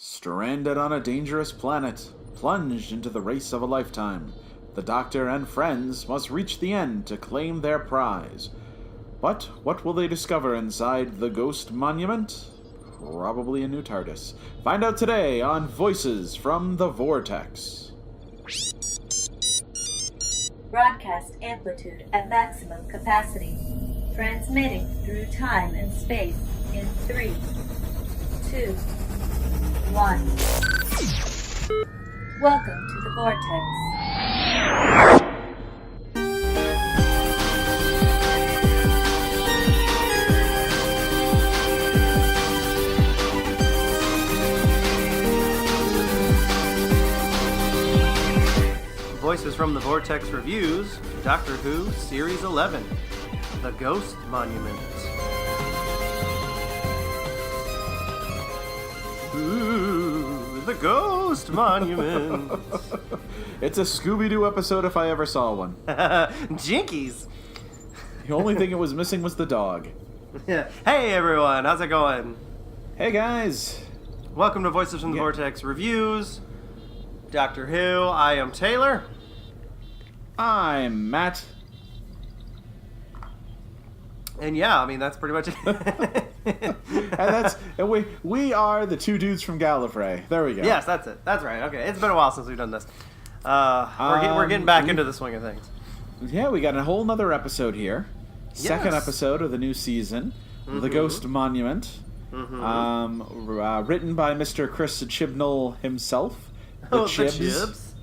Stranded on a dangerous planet, plunged into the race of a lifetime, the Doctor and friends must reach the end to claim their prize. But what will they discover inside the Ghost Monument? Probably a new Tardis. Find out today on Voices from the Vortex. Broadcast amplitude at maximum capacity. Transmitting through time and space in 3, 2, 1. Welcome to the Vortex. Voices from the Vortex reviews Doctor Who Series 11, The Ghost Monument. Ooh, the Ghost Monument. It's a Scooby-Doo episode if I ever saw one. Jinkies. The only thing it was missing was the dog. Yeah. Hey everyone, how's it going? Hey guys. Welcome to Voices from the Vortex reviews Doctor Who. I am Taylor. I'm Matt. And yeah, I mean that's pretty much it. and we are the two dudes from Gallifrey. There we go. Yes, that's it. That's right. Okay, it's been a while since we've done this. We're getting back into the swing of things. Yeah, we got a whole nother episode here. Second episode of the new season, The Ghost Monument. Written by Mr. Chris Chibnall himself. The Chibs.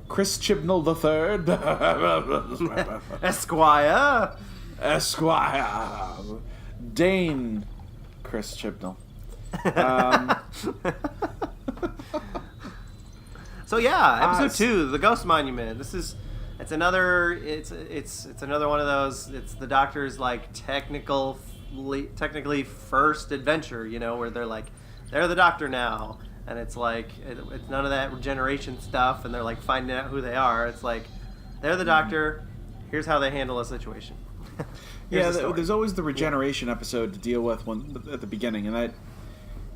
Chris Chibnall III. Esquire. Dane Chris Chibnall. So yeah, episode 2, The Ghost Monument. It's another one of those. It's the Doctor's like technically first adventure, you know, where they're the Doctor now, and it's like it's none of that regeneration stuff, and they're like finding out who they are. It's like they're the Doctor. Here's how they handle a situation. Yeah, there's always the regeneration episode to deal with at the beginning, and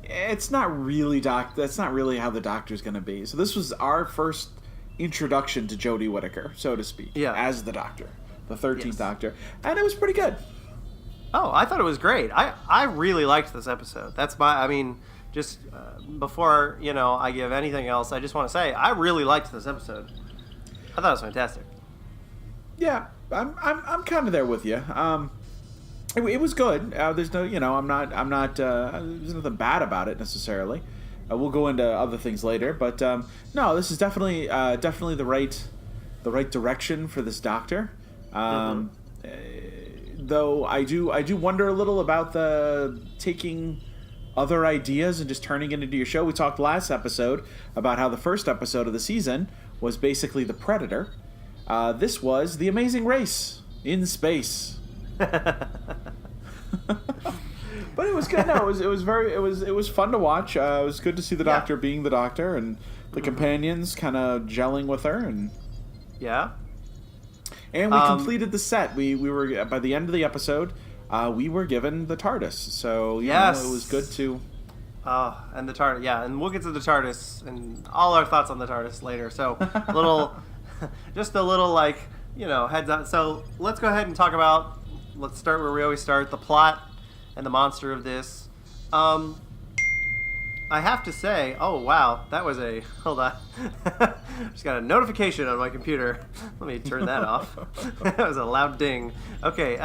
it's not really that's not really how the Doctor's going to be. So this was our first introduction to Jodie Whittaker, so to speak, as the Doctor, the 13th Doctor, and it was pretty good. Oh, I thought it was great. I really liked this episode. Just before I give anything else, I just want to say I really liked this episode. I thought it was fantastic. Yeah, I'm kind of there with you. It was good. There's no, I'm not. There's nothing bad about it necessarily. We'll go into other things later, but no, this is definitely the right direction for this Doctor. Though I do wonder a little about the taking other ideas and just turning it into your show. We talked last episode about how the first episode of the season was basically The Predator. This was The Amazing Race in space. But it was good. No, it was fun to watch. It was good to see the Doctor being the Doctor and the companions kind of gelling with her and we completed the set. We were by the end of the episode, we were given the Tardis. So it was good to. And the Tardis, and we'll get to the Tardis and all our thoughts on the Tardis later. So just a little heads up. So let's go ahead and talk about. Let's start where we always start: the plot and the monster of this. I have to say, oh wow, that was hold on. Just got a notification on my computer. Let me turn that off. That was a loud ding. Okay,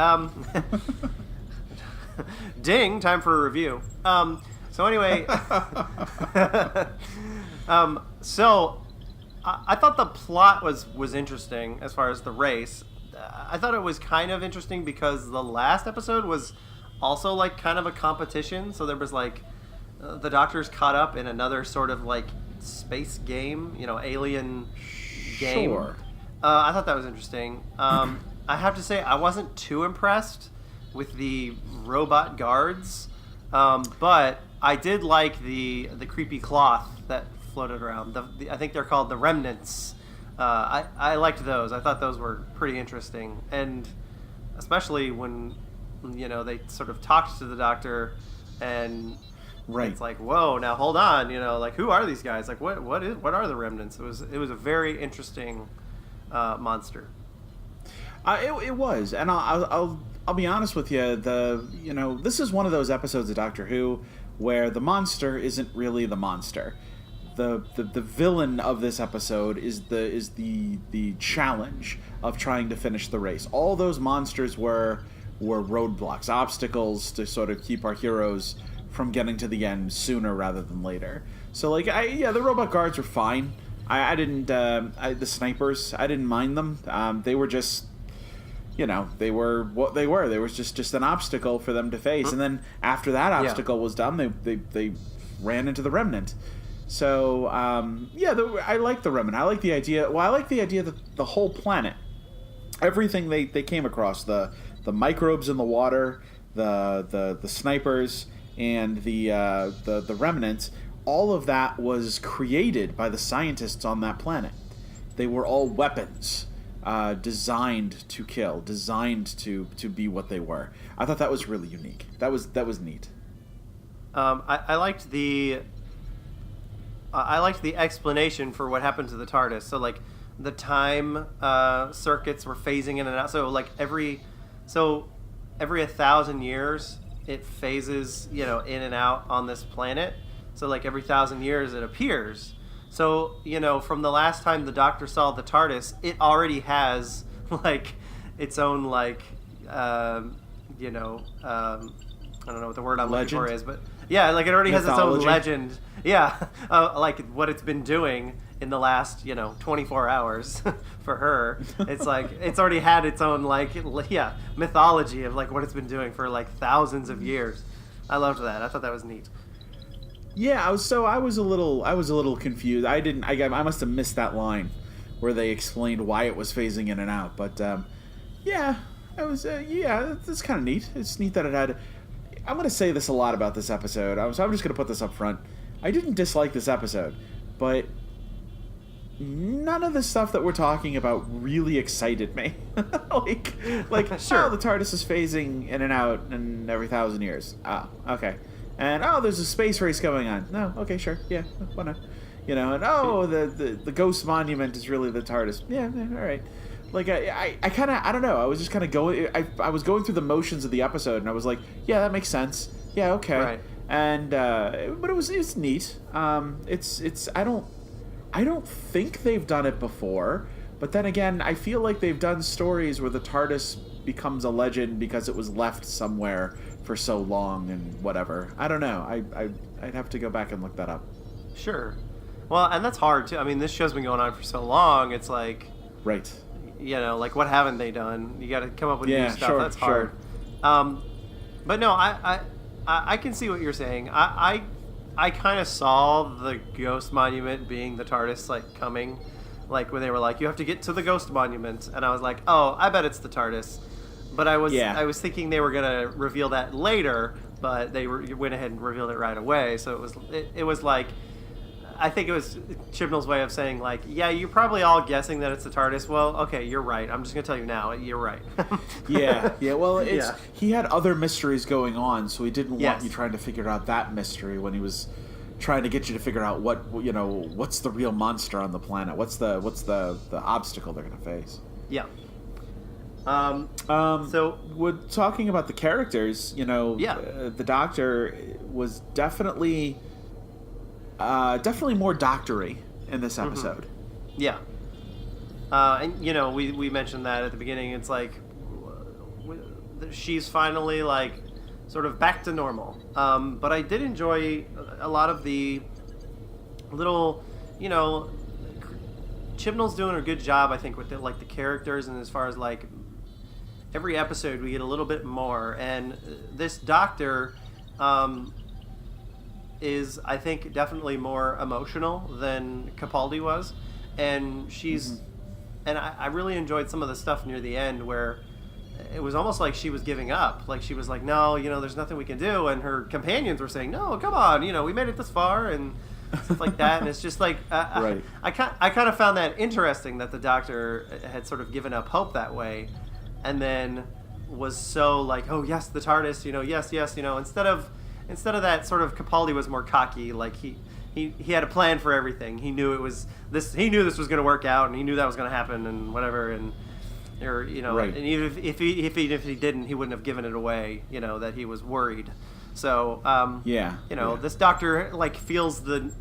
ding, time for a review. So anyway, so I thought the plot was interesting as far as the race. I thought it was kind of interesting because the last episode was also like kind of a competition. So there was the Doctor's caught up in another sort of like space game, alien game. Sure. I thought that was interesting. I have to say I wasn't too impressed with the robot guards, but I did like the creepy cloth that floated around. I think they're called the remnants. I liked those. I thought those were pretty interesting, and especially when they sort of talked to the Doctor and Right. It's like, whoa, now hold on, like who are these guys? Like what are the remnants? It was a very interesting monster. It was, and I'll be honest with you. This is one of those episodes of Doctor Who where the monster isn't really the monster. The villain of this episode is the challenge of trying to finish the race. All those monsters were roadblocks, obstacles to sort of keep our heroes from getting to the end sooner rather than later. So the robot guards were fine. I didn't the snipers, I didn't mind them. They were just, they were what they were. They was just an obstacle for them to face. And then after that obstacle was done, they ran into the remnant. So I like the remnant. I like the idea. Well, I like the idea that the whole planet, everything they came across, the microbes in the water, the snipers, and the remnants, all of that was created by the scientists on that planet. They were all weapons, designed to kill, designed to be what they were. I thought that was really unique. That was neat. I liked the explanation for what happened to the TARDIS. So the time circuits were phasing in and out. So every 1,000 years it phases in and out on this planet. So every 1,000 years it appears. So from the last time the Doctor saw the TARDIS, it already has its own I don't know what the word I'm looking for is, but yeah, it already has its own legend. Yeah, what it's been doing in the last 24 hours for her. It's it's already had its own mythology of what it's been doing for thousands of years. I loved that. I thought that was neat. Yeah, I was a little confused. I must have missed that line where they explained why it was phasing in and out. But it's kind of neat. It's neat that it had. I'm going to say this a lot about this episode, so I'm just going to put this up front. I didn't dislike this episode, but none of the stuff that we're talking about really excited me. Sure, the TARDIS is phasing in and out in every 1,000 years. Ah, okay. And there's a space race going on. No, okay, sure, yeah, why not? And the ghost monument is really the TARDIS. Yeah, all right. I kind of, I don't know. I was just kind of going. I was going through the motions of the episode, and I was like, yeah, that makes sense. Yeah, okay. Right. And but it's neat. It's I don't think they've done it before. But then again, I feel like they've done stories where the TARDIS becomes a legend because it was left somewhere for so long and whatever. I don't know. I'd have to go back and look that up. Sure. Well, and that's hard too. I mean, this show's been going on for so long. It's right. What haven't they done? You got to come up with new stuff. Sure, that's hard. Sure. But no, I can see what you're saying. I kind of saw the ghost monument being the TARDIS coming, when they were you have to get to the ghost monument, and I was like, oh, I bet it's the TARDIS. But I was thinking they were gonna reveal that later, but they went ahead and revealed it right away. So it was I think it was Chibnall's way of saying yeah, you're probably all guessing that it's the TARDIS. Well, okay, you're right. I'm just gonna tell you now. You're right. yeah. Well, he had other mysteries going on, so he didn't want you trying to figure out that mystery when he was trying to get you to figure out what's the real monster on the planet. What's the obstacle they're gonna face. Yeah. So, we're talking about the characters. The Doctor was definitely more doctory in this episode. Mm-hmm. Yeah. And we mentioned that at the beginning. It's she's finally sort of back to normal. But I did enjoy a lot of the little, Chibnall's doing a good job, I think, with the characters, and as far as every episode we get a little bit more, and this Doctor is, I think, definitely more emotional than Capaldi was, and she's and I really enjoyed some of the stuff near the end where it was almost like she was giving up, she was no, there's nothing we can do, and her companions were saying, no, come on, we made it this far, and stuff like that. And it's just right. I kind of found that interesting that the Doctor had sort of given up hope that way, and then was so oh yes, the TARDIS, yes, instead of instead of that sort of Capaldi was more cocky, like he had a plan for everything. He knew he knew this was going to work out, and he knew that was going to happen, and whatever, and Right. and even if he didn't, he wouldn't have given it away, that he was worried. So this doctor like feels the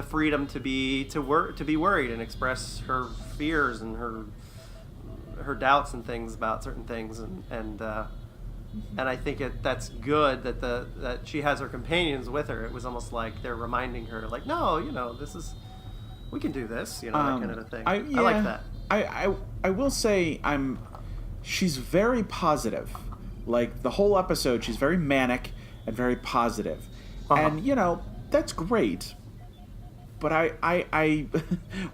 freedom to be worried and express her fears and her doubts and things about certain things, and I think that's good that she has her companions with her. It was almost like they're reminding her, like, no, we can do this, that kind of a thing. I like that. I will say she's very positive. Like, the whole episode, she's very manic and very positive. And, that's great. But I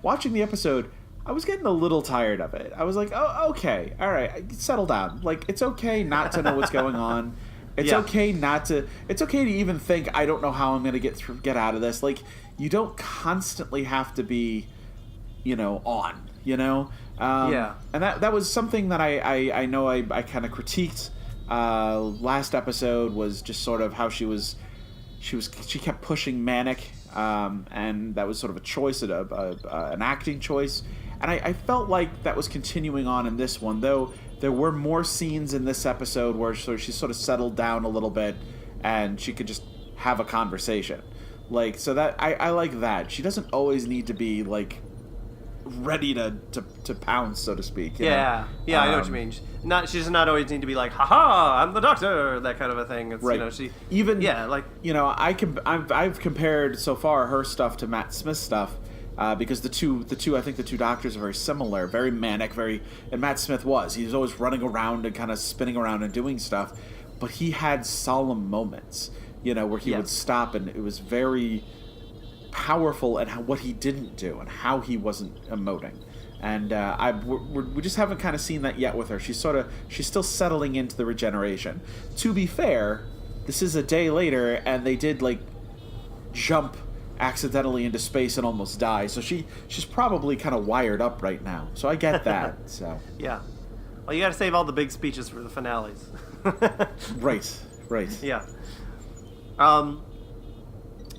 watching the episode, I was getting a little tired of it. I was like, oh, okay, all right, settle down. Like, it's okay not to know what's going on. It's okay it's okay to even think, I don't know how I'm going to get out of this. Like, you don't constantly have to be, on, And that was something that I know I kind of critiqued last episode, was just sort of how she kept pushing manic, and that was sort of a choice, an acting choice, and I felt like that was continuing on in this one, though there were more scenes in this episode where she sort of settled down a little bit and she could just have a conversation, like, so that I like that. She doesn't always need to be like ready to pounce, so to speak. I know what you mean. She does not always need to be like, haha, I'm the doctor, that kind of a thing. It's, right. I've compared so far her stuff to Matt Smith's stuff, because the two doctors are very similar, very manic, and Matt Smith he was always running around and kind of spinning around and doing stuff, but he had solemn moments, where he would stop, and it was very powerful at what he didn't do and how he wasn't emoting. And we just haven't kind of seen that yet with her. She's still settling into the regeneration. To be fair, this is a day later, and they did like jump accidentally into space and almost die. So she's probably kind of wired up right now. So I get that. So yeah. Well, you got to save all the big speeches for the finales. Right. Yeah.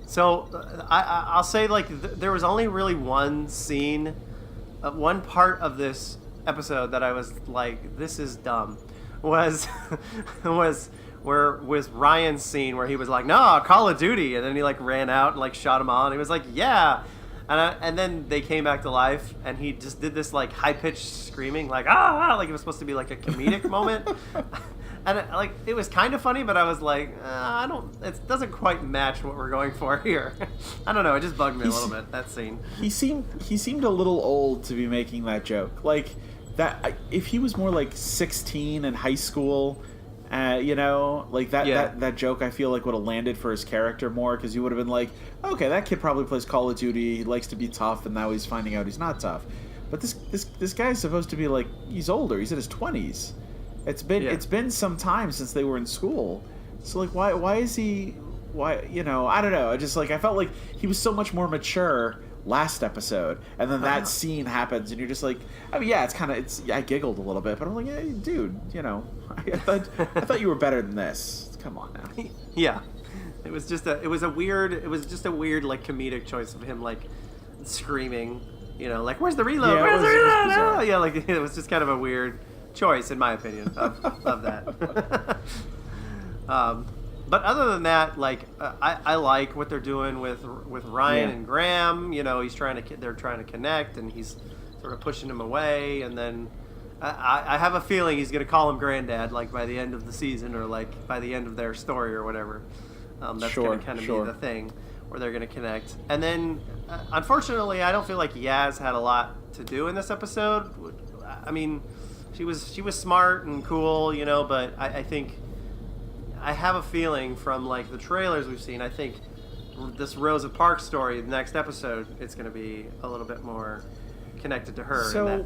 So I'll say, like, there was only really one scene, one part of this episode that I was like, this is dumb, was Ryan's scene where he was like, no, Call of Duty, and then he like ran out and like shot him all, and he was like, yeah, and then they came back to life, and he just did this like high pitched screaming, like like it was supposed to be like a comedic moment. And it was kind of funny, but I was like, it doesn't quite match what we're going for here. I don't know, it just bugged me a little bit, that scene. He seemed a little old to be making that joke. Like, that, if he was more like 16 in high school, like that joke I feel like would have landed for his character more, because you would have been like, okay, that kid probably plays Call of Duty, he likes to be tough, and now he's finding out he's not tough. But this guy's supposed to be like, he's older, he's in his 20s. It's been some time since they were in school, so like why is he I don't know. I just I felt like he was so much more mature last episode, and then that scene happens, and you're just like, I mean, yeah, I giggled a little bit, but I'm like, hey, dude, I thought you were better than this. Come on now. Yeah, it was just a weird like comedic choice of him like screaming, like, where's the reload? Where's the reload? Yeah, like it was just kind of a weird choice, in my opinion, of that. But other than that, like, I like what they're doing with Ryan and Graham. They're trying to connect, and he's sort of pushing him away, and then I have a feeling he's going to call him Granddad, like by the end of the season, or like by the end of their story or whatever. That's going to kind of be the thing where they're going to connect. And then, unfortunately, I don't feel like Yaz had a lot to do in this episode. I mean, she was smart and cool, but I think I have a feeling from like the trailers we've seen, I think this Rosa Parks story, the next episode, it's going to be a little bit more connected to her. So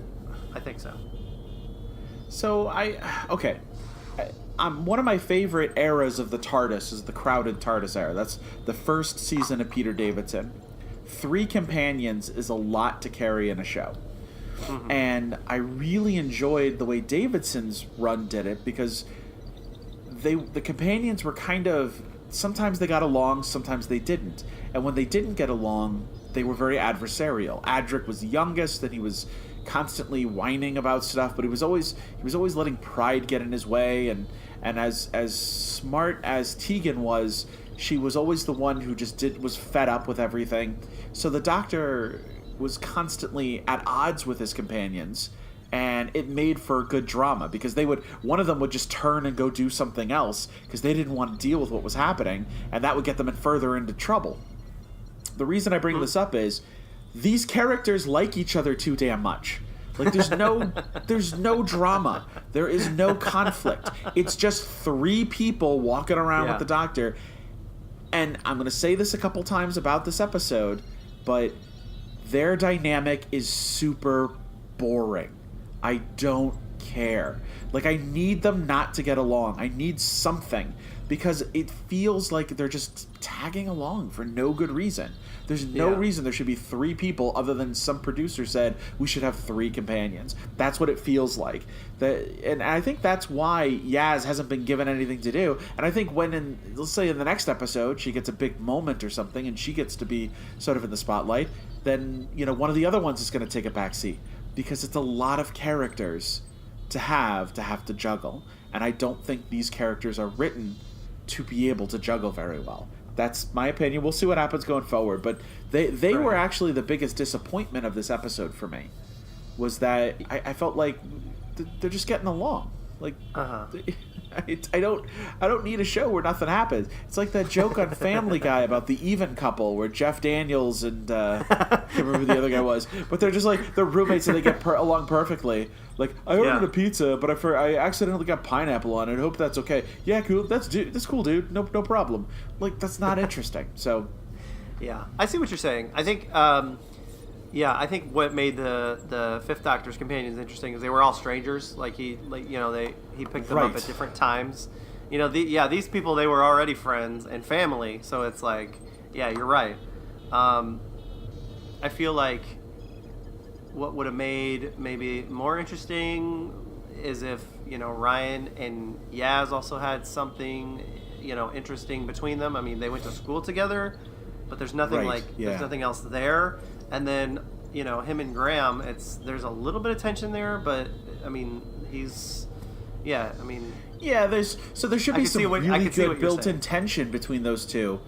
I think so. So one of my favorite eras of the Tardis is the crowded Tardis era. That's the first season of Peter Davidson. 3 companions is a lot to carry in a show. Mm-hmm. And I really enjoyed the way Davidson's run did it, because the companions were kind of sometimes they got along, sometimes they didn't. And when they didn't get along, they were very adversarial. Adric was the youngest, and he was constantly whining about stuff, but he was always letting pride get in his way. And as smart as Tegan was, she was always the one who was fed up with everything. So the Doctor was constantly at odds with his companions, and it made for good drama because one of them would just turn and go do something else because they didn't want to deal with what was happening, and that would get them further into trouble. The reason I bring this up is these characters like each other too damn much. Like, there's no drama. There is no conflict. It's just three people walking around with the Doctor. And I'm going to say this a couple times about this episode, but their dynamic is super boring. I don't care. Like, I need them not to get along. I need something, because it feels like they're just tagging along for no good reason. There's no reason there should be three people other than some producer said we should have three companions. That's what it feels like. And I think that's why Yaz hasn't been given anything to do. And I think let's say in the next episode she gets a big moment or something and she gets to be sort of in the spotlight, then one of the other ones is going to take a back seat, because it's a lot of characters to have to juggle. And I don't think these characters are written to be able to juggle very well. That's my opinion. We'll see what happens going forward. But they were actually the biggest disappointment of this episode for me, was that I felt like they're just getting along. Like, I don't need a show where nothing happens. It's like that joke on Family Guy about the even couple where Jeff Daniels and I can't remember who the other guy was, but they're just like they're roommates and they get along perfectly. Like, I ordered a pizza, but I accidentally got pineapple on it. I hope that's okay. Yeah, cool. That's cool, dude. No problem. Like, that's not interesting. So, yeah, I see what you're saying. I think, I think what made the Fifth Doctor's companions interesting is they were all strangers. He picked them up at different times. These people, they were already friends and family. So it's like, yeah, you're right. I feel like what would have made maybe more interesting is if Ryan and Yaz also had something interesting between them. I mean, they went to school together, but there's nothing there's nothing else there. And then him and Graham, there's a little bit of tension there, but I mean there should be some really good built-in tension between those two,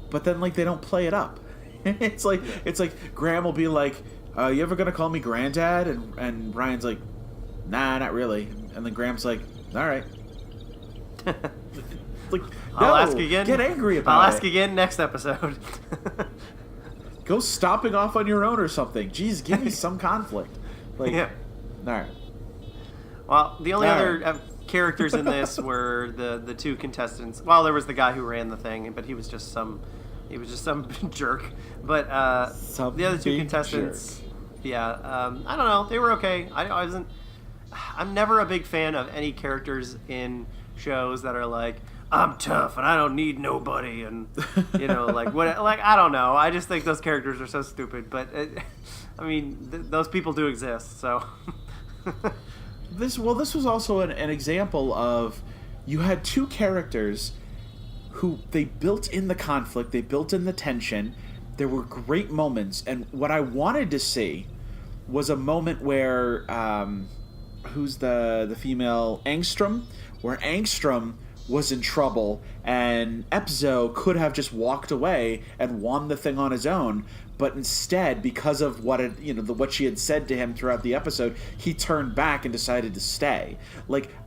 but then they don't play it up. It's like Graham will be like, you ever gonna call me granddad? And Ryan's like, nah, not really. And then Graham's like, all right. I'll ask again. Get angry about it. I'll ask again next episode. Go stomping off on your own or something. Jeez, give me some conflict. All right. Well, the only other characters in this were the two contestants. Well, there was the guy who ran the thing, but he was just some jerk. But the other two contestants, I don't know. They were okay. I'm never a big fan of any characters in shows that are like, I'm tough and I don't need nobody, and I don't know. I just think those characters are so stupid. But those people do exist. So this was also an example of you had two characters who they built in the conflict, they built in the tension. There were great moments, and what I wanted to see was a moment where who's the female, Angstrom, where Angstrom was in trouble and Epzo could have just walked away and won the thing on his own, but instead, because of what she had said to him throughout the episode, he turned back and decided to stay.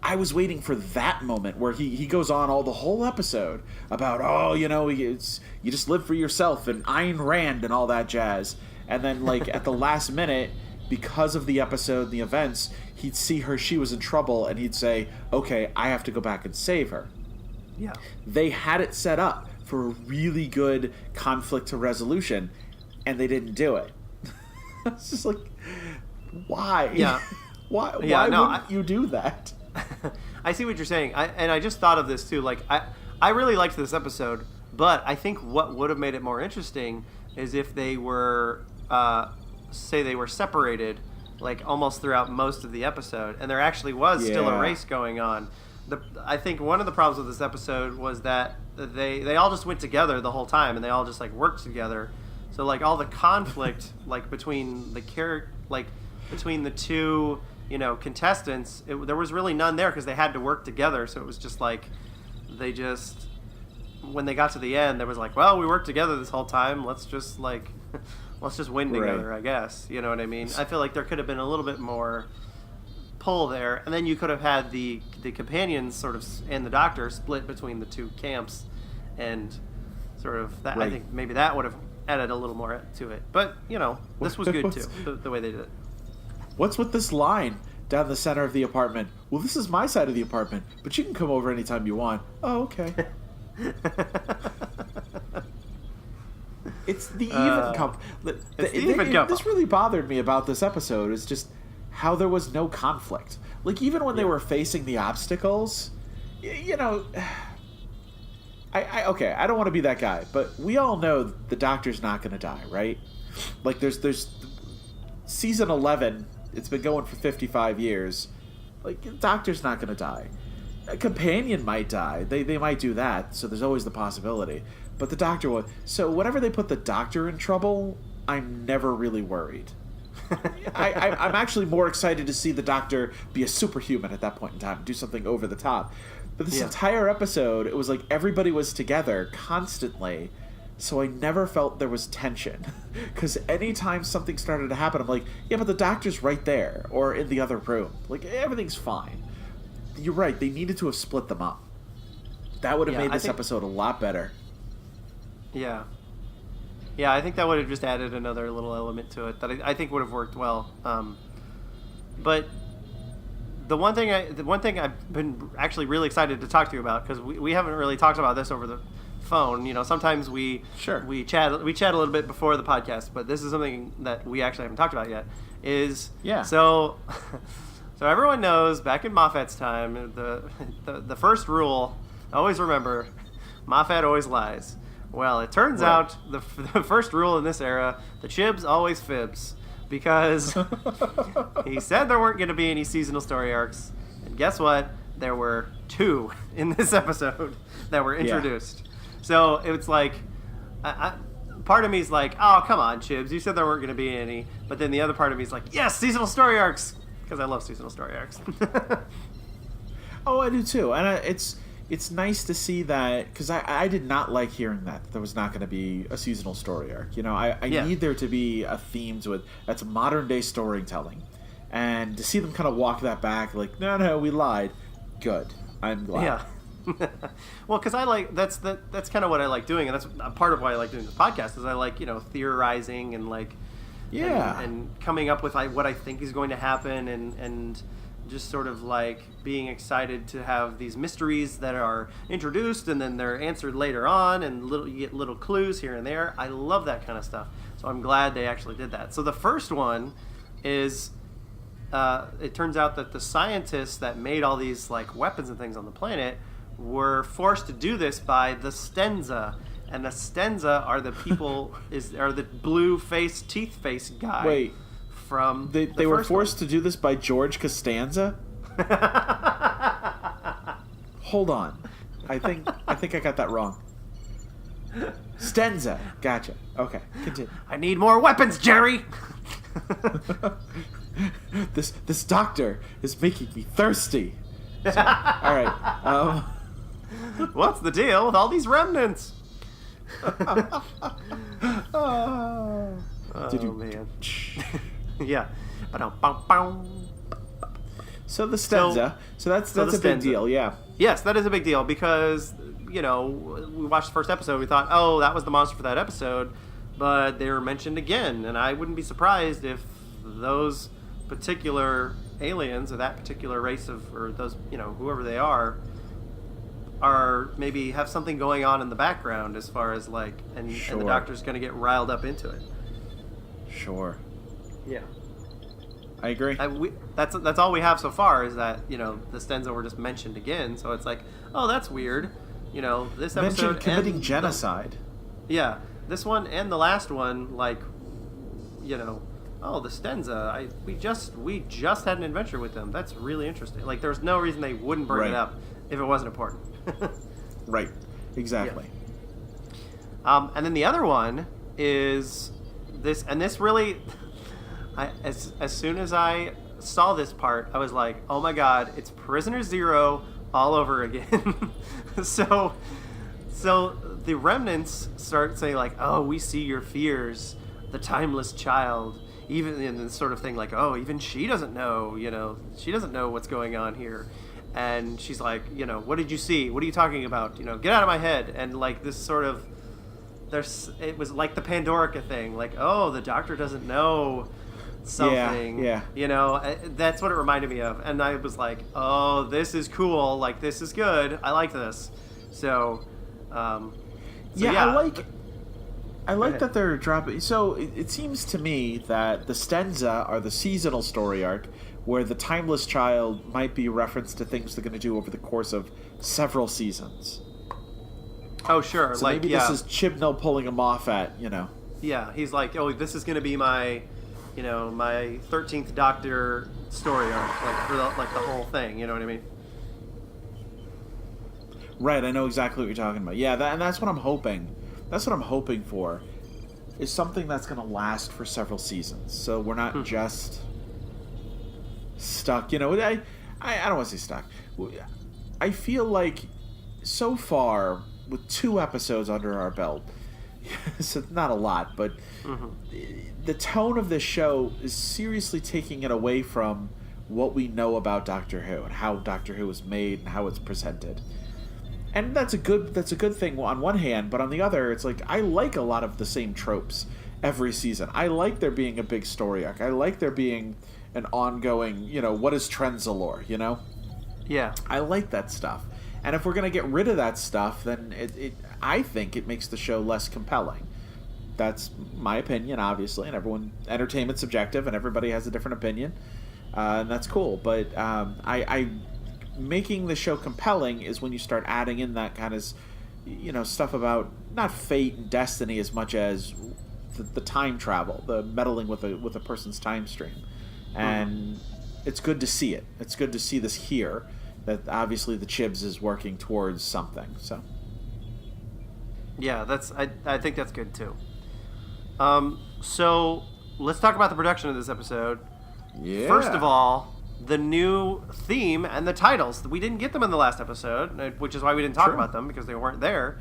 I was waiting for that moment where he goes on the whole episode about, you just live for yourself and Ayn Rand and all that jazz, and then at the last minute, because of the episode, the events, he'd see she was in trouble, and he'd say, okay, I have to go back and save her. Yeah. They had it set up for a really good conflict to resolution, and they didn't do it. It's just why? Yeah. Why wouldn't you do that? I see what you're saying. I just thought of this, too. I really liked this episode, but I think what would have made it more interesting is if they were... say they were separated almost throughout most of the episode, and there actually was still a race going on, I think one of the problems with this episode was that they all just went together the whole time, and they all just like worked together. So like all the conflict like between between the two contestants, there was really none there because they had to work together. So it was just like when they got to the end, there was like, well, we worked together this whole time. Let's just win together, I guess. You know what I mean? I feel like there could have been a little bit more pull there, and then you could have had the companions sort of and the Doctor split between the two camps, and sort of that. Right. I think maybe that would have added a little more to it. But this was good too, the way they did it. What's with this line down the center of the apartment? Well, this is my side of the apartment, but you can come over anytime you want. Oh, okay. It's the even This really bothered me about this episode. Is just how there was no conflict. Like even when they were facing the obstacles, I don't want to be that guy, but we all know the Doctor's not going to die, right? Like there's season 11. It's been going for 55 years. Like the Doctor's not going to die. A companion might die. They might do that, so there's always the possibility. But the Doctor would. So whenever they put the Doctor in trouble, I'm never really worried. I'm actually more excited to see the Doctor be a superhuman at that point in time, do something over the top. But this entire episode, it was like everybody was together constantly, so I never felt there was tension. Because anytime something started to happen, I'm like, yeah, but the Doctor's right there, or in the other room. Like, everything's fine. You're right, they needed to have split them up. That would have made this episode a lot better. Yeah. Yeah, I think that would have just added another little element to it that I think would have worked well. But the one thing I've been actually really excited to talk to you about, because we haven't really talked about this over the phone. Sometimes we chat a little bit before the podcast, but this is something that we actually haven't talked about yet. So everyone knows back in Moffat's time, the first rule, always remember, Moffat always lies. Well, it turns out the first rule in this era, the Chibs always fibs, because he said there weren't going to be any seasonal story arcs, and guess what? There were 2 in this episode that were introduced. Yeah. So it's like, part of me is like, oh, come on, Chibs, you said there weren't going to be any, but then the other part of me is like, yes, seasonal story arcs, because I love seasonal story arcs. Oh, I do too, and it's nice to see that, because I did not like hearing that there was not going to be a seasonal story arc. I need there to be a theme to it that's modern day storytelling, and to see them kind of walk that back, like, no, we lied. Good, I'm glad. Yeah. Well, because that's kind of what I like doing, and that's part of why I like doing this podcast. Is I like theorizing and and coming up with what I think is going to happen, and just sort of like being excited to have these mysteries that are introduced and then they're answered later on, and you get little clues here and there. I love that kind of stuff. So I'm glad they actually did that. So the first one is, it turns out that the scientists that made all these like weapons and things on the planet were forced to do this by the Stenza. And the Stenza are the people, are the blue face, teeth face guy. Wait. From they were forced to do this by George Costanza? Hold on. I think I got that wrong. Stenza. Gotcha. Okay, continue. I need more weapons, Jerry. This Doctor is making me thirsty. So, all right. What's the deal with all these remnants? Man. Yeah. So the Stenza. So that's a big deal, yeah. Yes, that is a big deal because, we watched the first episode, we thought, oh, that was the monster for that episode, but they were mentioned again, and I wouldn't be surprised if those particular aliens or that particular race or those, whoever they are maybe have something going on in the background as far as and the Doctor's going to get riled up into it. Sure. Yeah. I agree. That's all we have so far is that, the Stenza were just mentioned again, so it's like, oh, that's weird. This episode mentioned committing genocide. Yeah. This one and the last one, oh, the Stenza, we just had an adventure with them. That's really interesting. There's no reason they wouldn't bring it up if it wasn't important. Right. Exactly. Yeah. And then the other one is this, and this really, as soon as I saw this part, I was like, oh my god, it's Prisoner Zero all over again. So the remnants start saying like, oh, we see your fears, the timeless child, even in this sort of thing like, oh, even she doesn't know, she doesn't know what's going on here. And she's like, what did you see? What are you talking about? Get out of my head. And like this sort of, it was like the Pandorica thing, like, oh, the doctor doesn't know something. Yeah. That's what it reminded me of. And I was like, oh, this is cool. Like, this is good. I like this. So I like that they're dropping. So it seems to me that the Stenza are the seasonal story arc, where the timeless child might be referenced to things they're going to do over the course of several seasons. Oh, sure. So maybe this is Chibnall pulling him off at, Yeah, he's like, oh, this is going to be my, my 13th Doctor story arc, like, for the whole thing, you know what I mean? Right, I know exactly what you're talking about. Yeah, and that's what I'm hoping. That's what I'm hoping for, is something that's going to last for several seasons. So we're not just stuck. I don't want to say stuck. I feel like so far, with 2 episodes under our belt, so not a lot, but the tone of this show is seriously taking it away from what we know about Doctor Who and how Doctor Who is made and how it's presented. And that's a good thing on one hand, but on the other, it's like I like a lot of the same tropes every season. I like there being a big story arc. I like there being an ongoing, what is Trenzalore, Yeah. I like that stuff. And if we're going to get rid of that stuff, then I think it makes the show less compelling. That's my opinion, obviously, and entertainment's subjective, and everybody has a different opinion, and that's cool. But making the show compelling is when you start adding in that kind of, stuff about not fate and destiny as much as the time travel, the meddling with a person's time stream, and it's good to see it. It's good to see this here. That obviously the Chibs is working towards something. So. Yeah, I think that's good too. So let's talk about the production of this episode. Yeah. First of all, the new theme and the titles. We didn't get them in the last episode, which is why we didn't talk about them, because they weren't there.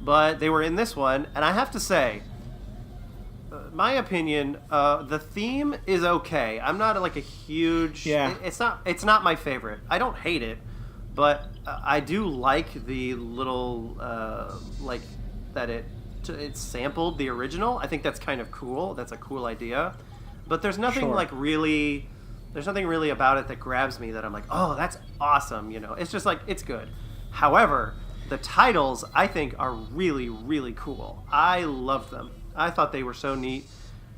But they were in this one, and I have to say, my opinion, the theme is okay. I'm not like a huge... Yeah. It's not my favorite. I don't hate it, but I do like the little, that it sampled the original. I think that's kind of cool. That's a cool idea. But there's nothing there's nothing really about it that grabs me that I'm like, oh, that's awesome. It's just like, it's good. However, the titles I think are really, really cool. I love them. I thought they were so neat,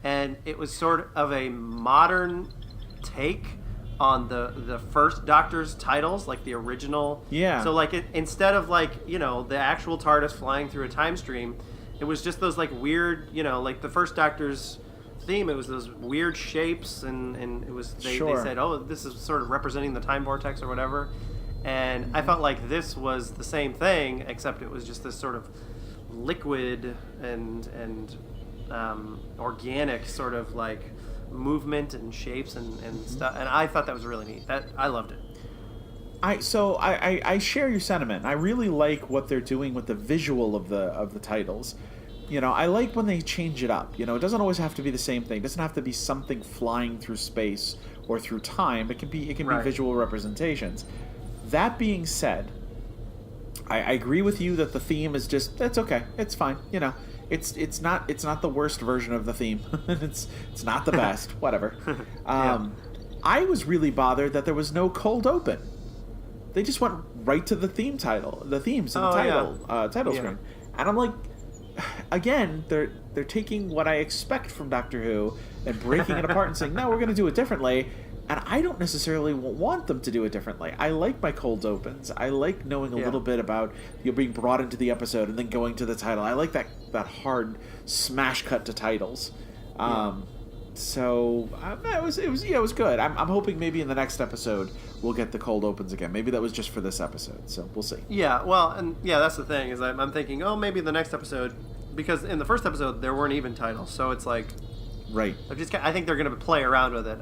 and it was sort of a modern take on the first Doctor's titles, like the original. Yeah. So like instead of like the actual TARDIS flying through a time stream, it was just those like weird like the first Doctor's theme. It was those weird shapes, and it was they said, oh, this is sort of representing the time vortex or whatever. And I felt like this was the same thing, except it was just this sort of liquid and organic sort of like movement and shapes and stuff, and I thought that was really neat. I loved it. I share your sentiment. I really like what they're doing with the visual of the titles. I like when they change it up. It doesn't always have to be the same thing. It doesn't have to be something flying through space or through time. It can be visual representations. That being said, I agree with you that the theme is just, that's okay. It's fine. It's not the worst version of the theme. it's not the best. Whatever. I was really bothered that there was no cold open. They just went right to the themes in the title screen, and I'm like, again, they're taking what I expect from Doctor Who and breaking it apart and saying, no, we're going to do it differently. And I don't necessarily want them to do it differently. I like my cold opens. I like knowing a little bit about being brought into the episode and then going to the title. I like that hard smash cut to titles. So it was good. I'm hoping maybe in the next episode we'll get the cold opens again. Maybe that was just for this episode. So we'll see. Yeah, well, and yeah, that's the thing is I'm thinking, oh, maybe the next episode, because in the first episode there weren't even titles, so it's like, right. I think they're going to play around with it.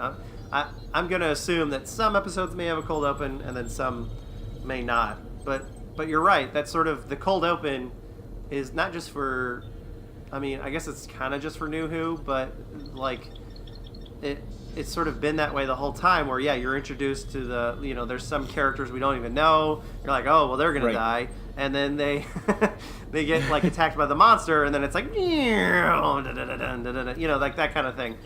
I'm going to assume that some episodes may have a cold open and then some may not. But you're right. That's sort of the cold open is not just for. I mean, I guess it's kind of just for New Who, but like it's sort of been that way the whole time. Where you're introduced to there's some characters we don't even know. You're like, oh well, they're gonna die, and then they they get like attacked by the monster, and then it's like like that kind of thing.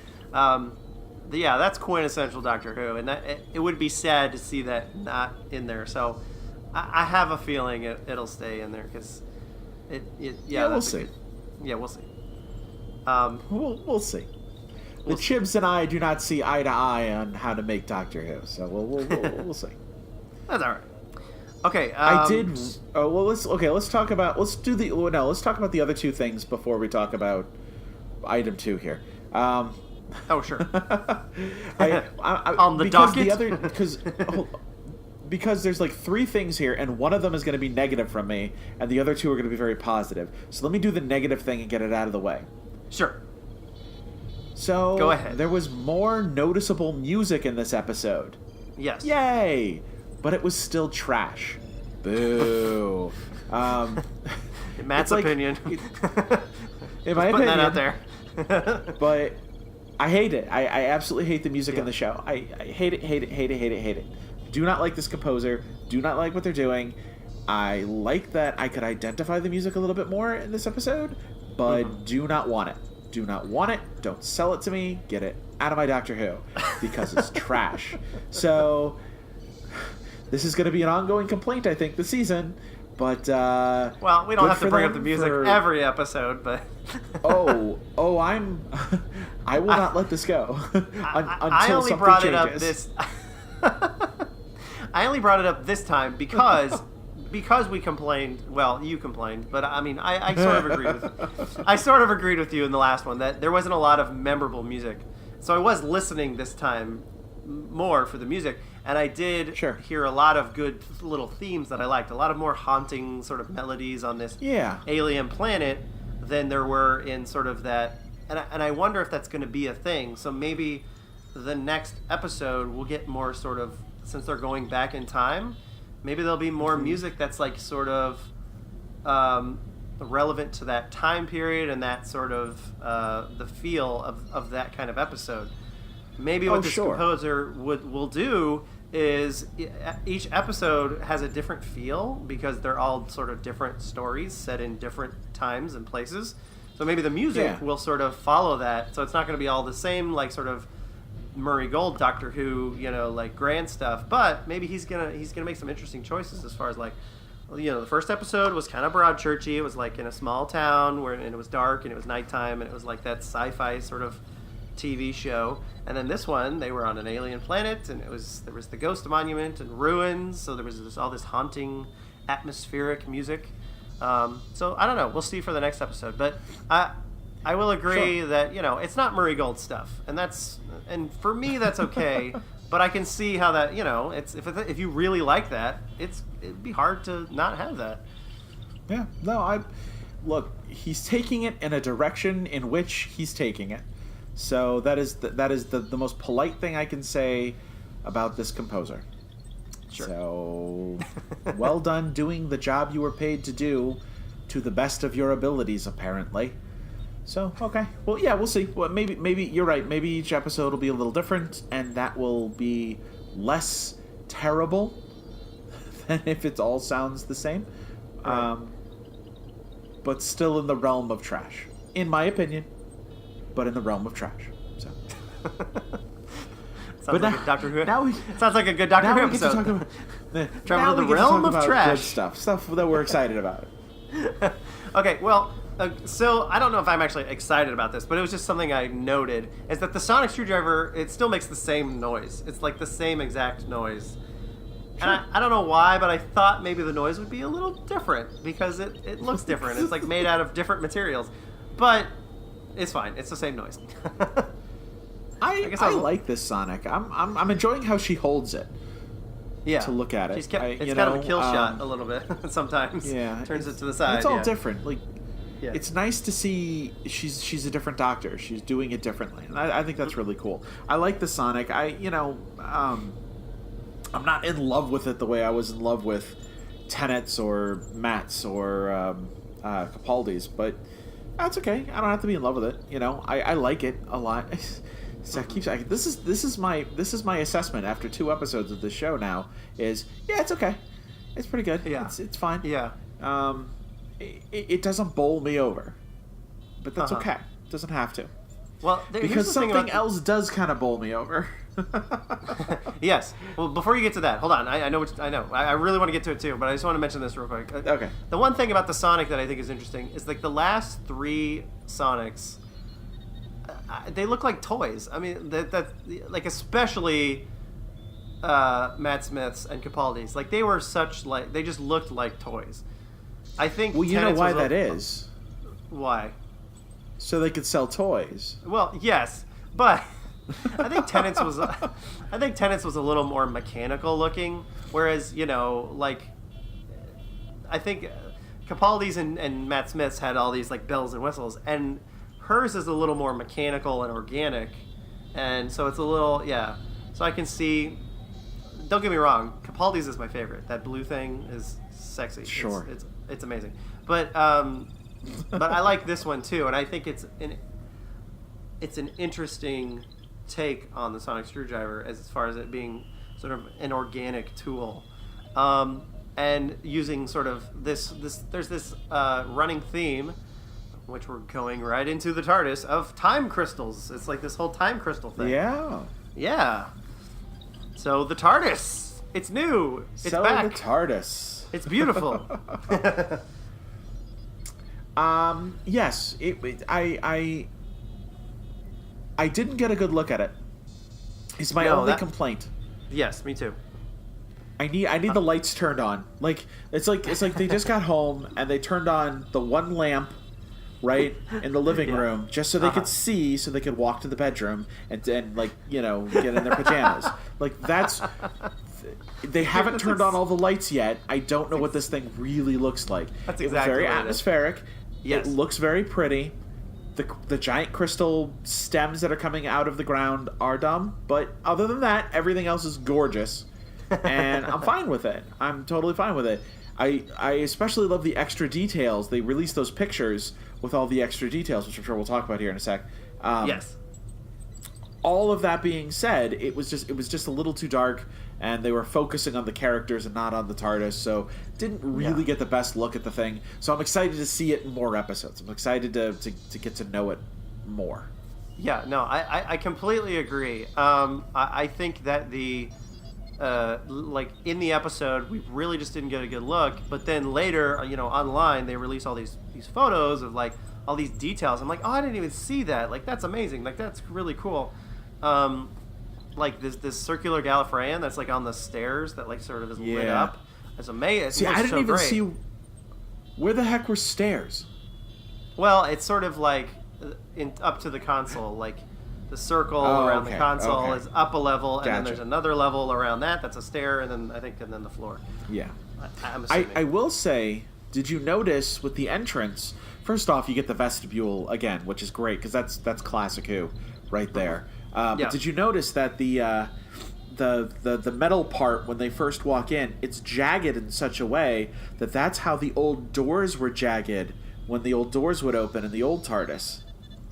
That's quintessential Doctor Who, and it would be sad to see that not in there. So I have a feeling it'll stay in there because we'll see. We'll see. We'll see. The Chibs and I do not see eye to eye on how to make Doctor Who, so we'll see. That's all right. Okay. I did. Let's talk about. Let's talk about the other two things before we talk about item 2 here. Oh sure. On the docket. Because there's like 3 things here, and one of them is going to be negative from me, and the other 2 are going to be very positive. So let me do the negative thing and get it out of the way. Sure. So go ahead. There was more noticeable music in this episode. Yes. Yay! But it was still trash. Boo. Matt's opinion. In my putting opinion, that out there. But I hate it. I absolutely hate the music in the show. I hate it. Do not like this composer. Do not like what they're doing. I like that I could identify the music a little bit more in this episode, but do not want it. Do not want it. Don't sell it to me. Get it out of my Doctor Who because it's trash. So this is going to be an ongoing complaint, I think, this season. But well, we don't have to bring up the music every episode, but I will not let this go until something changes. I only brought it up this time because we complained. Well, you complained, but I mean, I sort of agreed with. I sort of agreed with you in the last one that there wasn't a lot of memorable music, so I was listening this time more for the music, and I did hear a lot of good little themes that I liked. A lot of more haunting sort of melodies on this alien planet than there were in sort of that. And I wonder if that's going to be a thing. So maybe the next episode we'll get more sort of, since they're going back in time, maybe there'll be more music that's like sort of relevant to that time period and that sort of the feel of that kind of episode. Maybe what this composer will do is each episode has a different feel because they're all sort of different stories set in different times and places. So maybe the music will sort of follow that. So it's not going to be all the same, like sort of Murray Gold Doctor Who, like grand stuff. But maybe he's gonna make some interesting choices as far as like, the first episode was kind of Broadchurchy. It was like in a small town and it was dark and it was nighttime and it was like that sci-fi sort of TV show. And then this one, they were on an alien planet and there was the ghost monument and ruins. So there was all this haunting, atmospheric music. So I don't know. We'll see for the next episode. But I will agree that it's not Murray Gold stuff, and for me that's okay. But I can see how that it's if you really like that, it'd be hard to not have that. Yeah. No. Look. He's taking it in a direction in which he's taking it. So that is the most polite thing I can say about this composer. Sure. So, well done doing the job you were paid to do to the best of your abilities, apparently. So, okay. Well, yeah, we'll see. Well, maybe you're right. Maybe each episode will be a little different, and that will be less terrible than if it all sounds the same. Right. But still in the realm of trash, in my opinion. But in the realm of trash. So. Sounds like a Doctor Who. Sounds like a good Doctor Who episode. Travel to the realm of trash. Good stuff that we're excited about. Okay, well, so I don't know if I'm actually excited about this, but it was just something I noted, is that the sonic screwdriver, it still makes the same noise. It's like the same exact noise. Sure. And I don't know why, but I thought maybe the noise would be a little different because it looks different. It's like made out of different materials. But it's fine. It's the same noise. I like this Sonic. I'm enjoying how she holds it. Yeah. To look at it. It's kind of a kill shot a little bit sometimes. Yeah. Turns it to the side. It's all different. Like, yeah. It's nice to see she's a different Doctor. She's doing it differently, and I think that's really cool. I like the Sonic. I'm not in love with it the way I was in love with Tennant's or Matt's or Capaldi's, but that's okay. I don't have to be in love with it. I like it a lot. So this is my assessment after 2 episodes of the show now. It's okay. It's pretty good. Yeah. It's fine. Yeah. It doesn't bowl me over, but that's okay. It doesn't have to. Well, because something else does kind of bowl me over. Yes. Well, before you get to that, hold on. I know. I really want to get to it too, but I just want to mention this real quick. Okay. The one thing about the Sonic that I think is interesting is like the last 3 Sonics. They look like toys. I mean, that like especially Matt Smith's and Capaldi's. Like they were they just looked like toys. I think. Well, you know why that is. Why? So they could sell toys. Well, yes, but I think Tennant's was a little more mechanical looking, whereas like I think Capaldi's and Matt Smith's had all these like bells and whistles, and hers is a little more mechanical and organic, and so it's a little So I can see. Don't get me wrong, Capaldi's is my favorite. That blue thing is sexy. Sure, it's amazing, but I like this one too, and I think it's an interesting take on the sonic screwdriver as far as it being sort of an organic tool, and using sort of this. There's this running theme, which we're going right into the TARDIS, of time crystals. It's like this whole time crystal thing. Yeah. Yeah. So the TARDIS, it's new. It's back. The TARDIS. It's beautiful. Yes. I didn't get a good look at it. It's my only complaint. Yes, me too. I need the lights turned on. Like it's like they just got home and they turned on the one lamp right in the living room just so they could see, so they could walk to the bedroom and like get in their pajamas. Like that's they haven't turned on all the lights yet. I don't know what this thing really looks like. That's exactly it was very atmospheric. Yes. It looks very pretty. The giant crystal stems that are coming out of the ground are dumb, but other than that, everything else is gorgeous, and I'm fine with it. I'm totally fine with it. I especially love the extra details. They released those pictures with all the extra details, which I'm sure we'll talk about here in a sec. Yes. All of that being said, it was just a little too dark, and they were focusing on the characters and not on the TARDIS, so didn't really get the best look at the thing. So I'm excited to see it in more episodes. I'm excited to get to know it more. Yeah, no, I completely agree. I think that the like in the episode we really just didn't get a good look, but then later online they release all these photos of like all these details. I'm like, oh, I didn't even see that. Like that's amazing. Like that's really cool. Like this circular Gallifreyan that's like on the stairs that like sort of is lit up. It's amazing. See, I didn't even see where the heck were stairs. Well, it's sort of like up to the console, like the circle around the console is up a level, and then there's another level around that's a stair, and then the floor. Yeah, I'm assuming. I will say, did you notice with the entrance? First off, you get the vestibule again, which is great because that's classic Who, right there. But did you notice that the metal part when they first walk in, it's jagged in such a way that that's how the old doors were jagged when the old doors would open in the old TARDIS.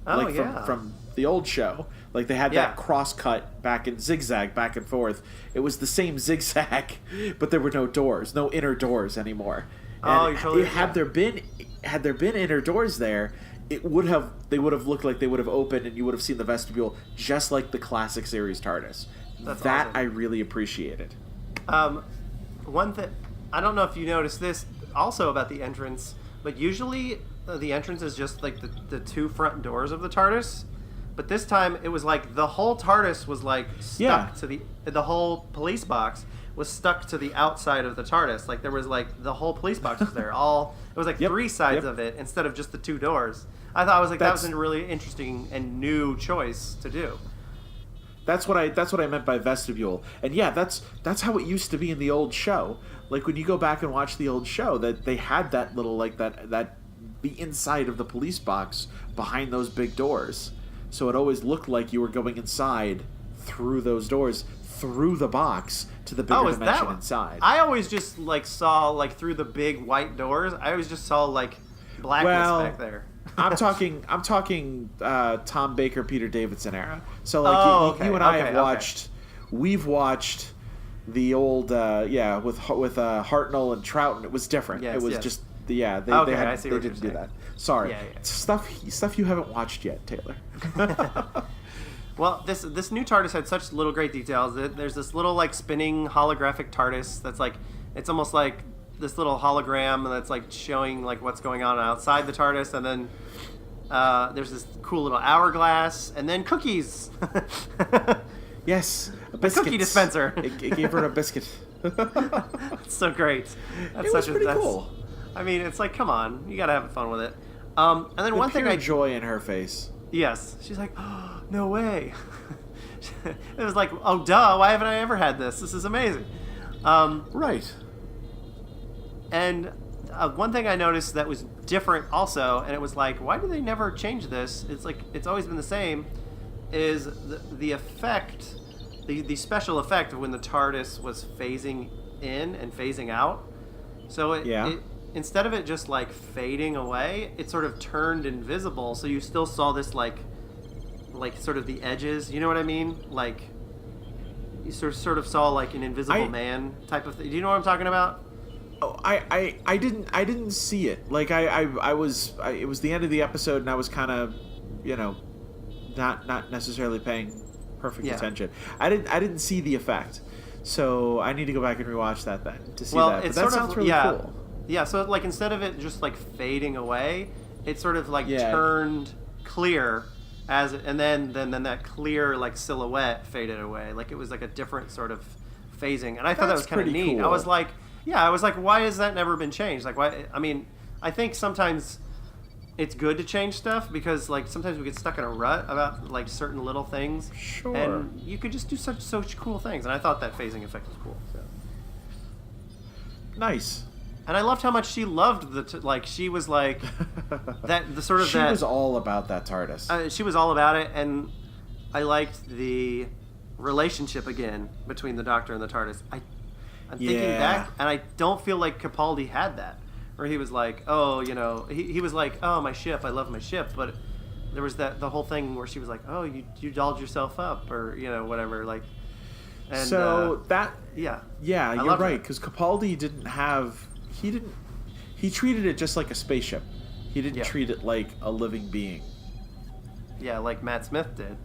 From the old show. Like they had that cross cut back and zigzag back and forth. It was the same zigzag, but there were no doors, no inner doors anymore. And had there been inner doors there, they would have looked like they would have opened, and you would have seen the vestibule just like the classic series TARDIS. That's awesome. I really appreciated. One thing, I don't know if you noticed this also about the entrance, but usually the entrance is just like the 2 front doors of the TARDIS. But this time it was like the whole TARDIS was like stuck to the whole police box was stuck to the outside of the TARDIS. Like there was like the whole police box was there. It was like 3 sides of it instead of just the 2 doors. I thought that was a really interesting and new choice to do. That's what I meant by vestibule. And yeah, that's how it used to be in the old show. Like when you go back and watch the old show, that they had that little like that the inside of the police box behind those big doors. So it always looked like you were going inside through those doors, through the box to the bigger dimension inside. I always just like saw like through the big white doors. I always just saw like blackness back there. I'm talking Tom Baker, Peter Davidson era. So like you and I have watched, we've watched the old with Hartnell and Troughton. It was different. Yes, it was just they didn't do that. Sorry, stuff you haven't watched yet, Taylor. Well, this new TARDIS had such little great details. There's this little like spinning holographic TARDIS that's like, it's almost like this little hologram that's like showing like what's going on outside the TARDIS, and then there's this cool little hourglass, and then cookies. Yes, a cookie dispenser. It gave her a biscuit. It's so great. It was pretty cool. I mean, it's like, come on, you gotta have fun with it. And then one thing, joy in her face. Yes, she's like, oh, no way. It was like, oh duh, why haven't I ever had this? This is amazing. Right. And one thing I noticed that was different also, and it was like, why do they never change this? It's like, it's always been the same, is the effect, the special effect of when the TARDIS was phasing in and phasing out. So it instead of it just like fading away, it sort of turned invisible, so you still saw this like sort of the edges, you know what I mean? Like you sort of saw like an invisible man type of thing. Do you know what I'm talking about? Oh, I didn't see it. Like it was the end of the episode, and I was kind of, not necessarily paying perfect attention. I didn't see the effect, so I need to go back and rewatch that then to see that. But that sounds really cool. Yeah, so like instead of it just like fading away, it sort of like turned clear and then that clear like silhouette faded away. Like it was like a different sort of phasing, and I thought that was kind of neat. Cool. I was like, why has that never been changed? Like, why? I mean, I think sometimes it's good to change stuff because like sometimes we get stuck in a rut about like certain little things. Sure. And you could just do such cool things, and I thought that phasing effect was cool. So. Nice. And I loved how much she loved she was like that the sort of she was all about that TARDIS. She was all about it, and I liked the relationship again between the Doctor and the TARDIS. I'm thinking back, and I don't feel like Capaldi had that, where he was like, oh, he was like, oh, my ship, I love my ship, but there was the whole thing where she was like, oh, you dolled yourself up, or whatever, like. And, so you're right, because Capaldi didn't have. He treated it just like a spaceship. He didn't treat it like a living being. Yeah, like Matt Smith did.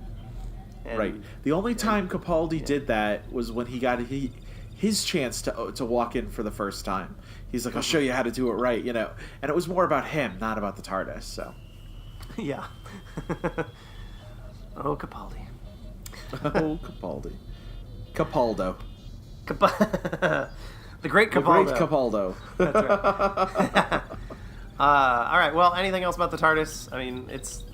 And, right. The only time Capaldi did that was when he got his chance to walk in for the first time. He's like, I'll show you how to do it right, And it was more about him, not about the TARDIS, so. Yeah. Oh, Capaldi. Oh, Capaldi. Capaldo. The Great Capaldo. The Great Capaldo. That's right. All right. Well, anything else about the TARDIS? I mean, it's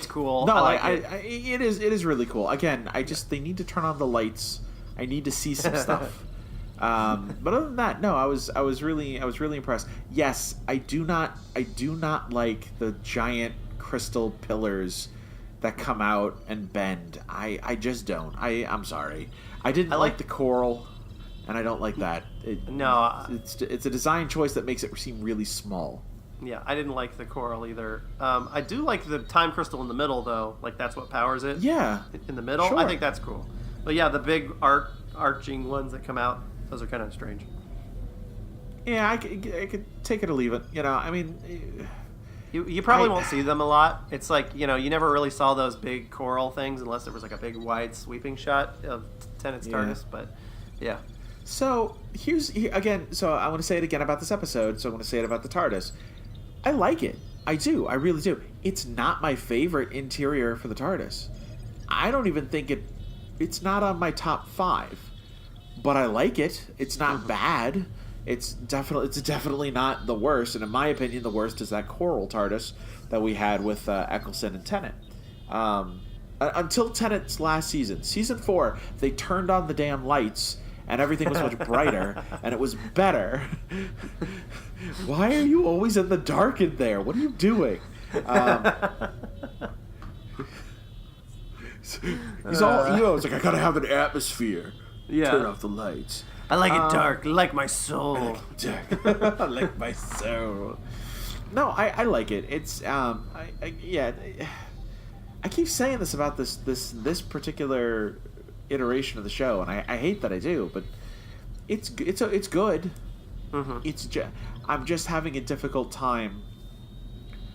cool. No, it is really cool. Again, they need to turn on the lights. I need to see some stuff. But other than that, no, I was really impressed. Yes, I do not like the giant crystal pillars that come out and bend. I just don't. I'm sorry. I didn't like the coral. And I don't like that. It's a design choice that makes it seem really small. Yeah, I didn't like the coral either. I do like the time crystal in the middle, though. Like, that's what powers it. Yeah. In the middle. Sure. I think that's cool. But yeah, the big arching ones that come out, those are kind of strange. Yeah, I could take it or leave it. I mean... You probably won't see them a lot. It's like, you never really saw those big coral things unless there was like a big wide sweeping shot of Tennant's TARDIS. But, yeah. So again. So I want to say it again about this episode. So I want to say it about the TARDIS. I like it. I do. I really do. It's not my favorite interior for the TARDIS. I don't even think it's not on my top 5. But I like it. It's not bad. It's definitely not the worst. And in my opinion, the worst is that coral TARDIS that we had with Eccleston and Tennant. until Tennant's last season. Season 4, they turned on the damn lights, and everything was much brighter, and it was better. Why are you always in the dark in there? What are you doing? He's all emo. It's like, I gotta have an atmosphere. Yeah. Turn off the lights. I like it dark, like my soul. I like my soul. No, I like it. It's yeah. I keep saying this about this particular iteration of the show, and I hate that I do, but it's good. Mm-hmm. I'm just having a difficult time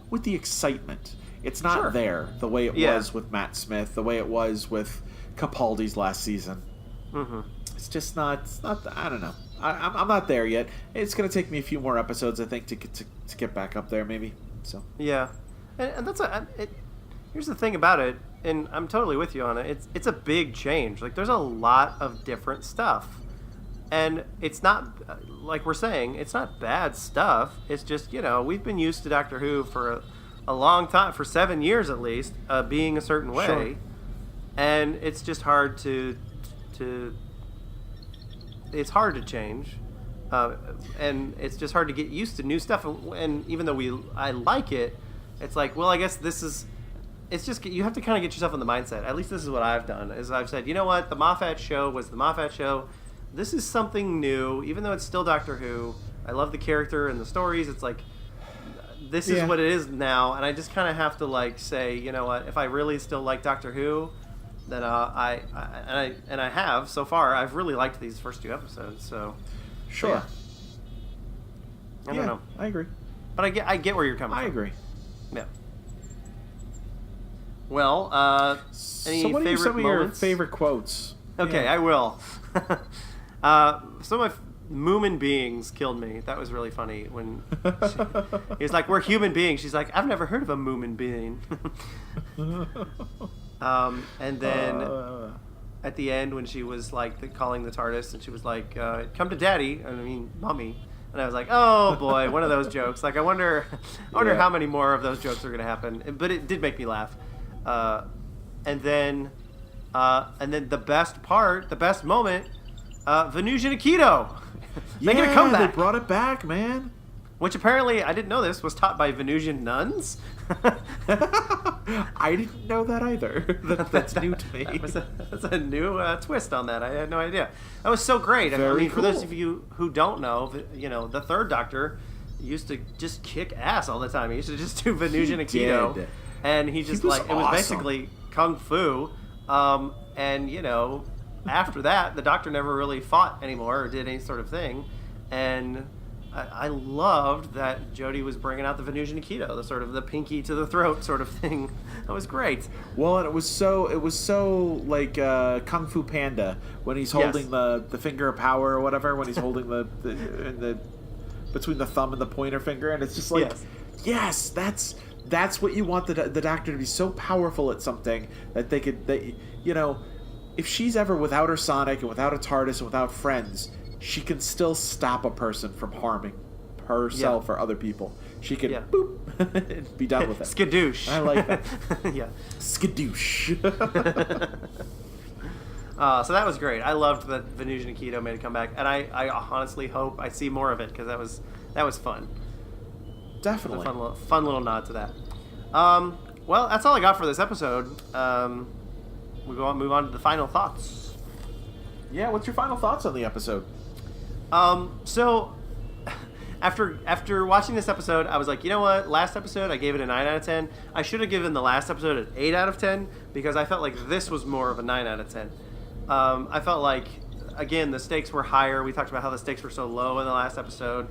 with the excitement. It's not there the way it was with Matt Smith, the way it was with Capaldi's last season. Mm-hmm. It's just not. It's not. I don't know. I'm not there yet. It's going to take me a few more episodes, I think, to get back up there, maybe. So yeah, and that's here's the thing about it, and I'm totally with you on it. It's a big change. Like, there's a lot of different stuff, and it's not like we're saying. It's not bad stuff. It's just, we've been used to Doctor Who for a long time, for 7 years at least, being a certain way, sure. And it's just hard to it's hard to change, and it's just hard to get used to new stuff. And even though I like it, it's like, well, I guess it's just, you have to kind of get yourself in the mindset. At least this is what I've done, is I've said, you know what, the Moffat show was the Moffat show. This is something new, even though it's still Doctor Who. I love the character and the stories. It's like, this is what it is now, and I just kind of have to, like, say, you know what, if I really still like Doctor Who, then I have so far. I've really liked these first 2 episodes. So sure. I don't know. I agree. But I get where you're coming from. I agree. Yeah. Well, any so what favorite are some moments? of your favorite quotes? Okay, I will. Some of my Moomin beings killed me. That was really funny when he was like, "We're human beings." She's like, "I've never heard of a Moomin being." And then at the end, when she was like calling the Tardis, and she was like, "Come to Daddy," Mommy. And I was like, "Oh boy, one of those jokes." Like, I wonder how many more of those jokes are going to happen. But it did make me laugh. And then the best moment, Venusian Aikido. Making a comeback. They brought it back, man. Which apparently, I didn't know this, was taught by Venusian nuns. I didn't know that either. That's new to me. That's a new twist on that. I had no idea. That was so great. Very cool. For those of you who don't know, the Third Doctor used to just kick ass all the time. He used to just do Venusian Aikido. Did. And he just, was it was basically Kung Fu. And, after that, the Doctor never really fought anymore or did any sort of thing. And I loved that Jodie was bringing out the Venusian Aikido, the sort of the pinky to the throat sort of thing. That was great. Well, and it was so like Kung Fu Panda when he's holding the finger of power or whatever, when he's holding the between the thumb and the pointer finger, and it's just like, yes, that's what you want the Doctor to be, so powerful at something that if she's ever without her Sonic and without a TARDIS and without friends, she can still stop a person from harming herself or other people. She can boop and be done with it. Skadoosh. I like that. Yeah. Skadoosh. So that was great. I loved that Venusian Aikido made a comeback, and I honestly hope I see more of it, because that was fun. Definitely. A fun little nod to that. Well, that's all I got for this episode. We move on to the final thoughts. Yeah, what's your final thoughts on the episode? So after watching this episode, I was like, you know what? Last episode, I gave it a 9 out of 10. I should have given the last episode an 8 out of 10, because I felt like this was more of a 9 out of 10. I felt like, again, the stakes were higher. We talked about how the stakes were so low in the last episode.